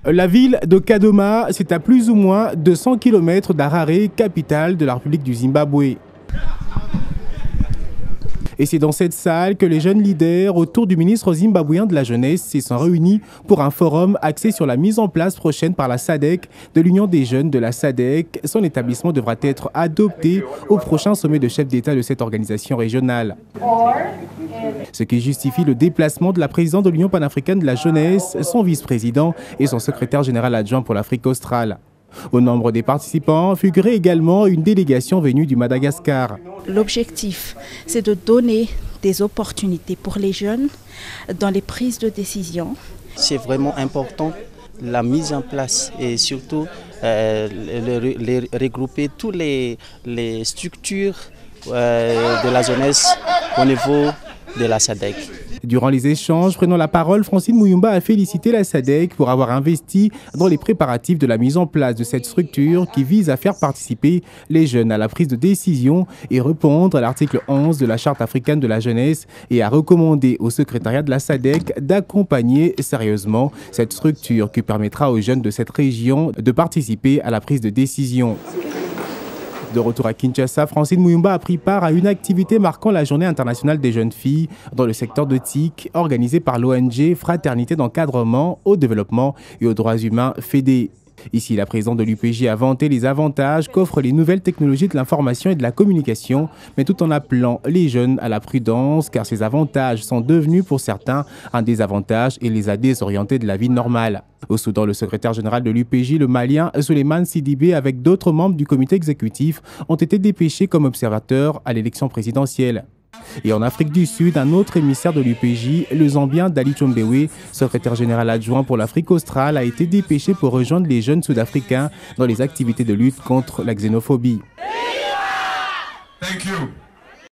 La ville de Kadoma, c'est à plus ou moins 200 km d'Harare, capitale de la République du Zimbabwe. Et c'est dans cette salle que les jeunes leaders autour du ministre zimbabwéen de la Jeunesse se sont réunis pour un forum axé sur la mise en place prochaine par la SADC de l'Union des jeunes de la SADC. Son établissement devra être adopté au prochain sommet de chefs d'État de cette organisation régionale. Ce qui justifie le déplacement de la présidente de l'Union panafricaine de la Jeunesse, son vice-président et son secrétaire général adjoint pour l'Afrique australe. Au nombre des participants figurait également une délégation venue du Madagascar. L'objectif, c'est de donner des opportunités pour les jeunes dans les prises de décision. C'est vraiment important la mise en place et surtout regrouper toutes les structures de la jeunesse au niveau de la SADC. Durant les échanges, prenant la parole, Francine Muyumba a félicité la SADC pour avoir investi dans les préparatifs de la mise en place de cette structure qui vise à faire participer les jeunes à la prise de décision et répondre à l'article 11 de la Charte africaine de la jeunesse et a recommandé au secrétariat de la SADC d'accompagner sérieusement cette structure qui permettra aux jeunes de cette région de participer à la prise de décision. De retour à Kinshasa, Francine Muyumba a pris part à une activité marquant la Journée internationale des jeunes filles dans le secteur de TIC, organisée par l'ONG Fraternité d'encadrement au développement et aux droits humains FEDE. Ici, la présidente de l'UPJ a vanté les avantages qu'offrent les nouvelles technologies de l'information et de la communication, mais tout en appelant les jeunes à la prudence, car ces avantages sont devenus pour certains un désavantage et les a désorientés de la vie normale. Au Soudan, le secrétaire général de l'UPJ, le Malien Souleymane Sidibé, avec d'autres membres du comité exécutif, ont été dépêchés comme observateurs à l'élection présidentielle. Et en Afrique du Sud, un autre émissaire de l'UPJ, le Zambien Dali Chombewe, secrétaire général adjoint pour l'Afrique australe, a été dépêché pour rejoindre les jeunes sud-africains dans les activités de lutte contre la xénophobie. Thank you.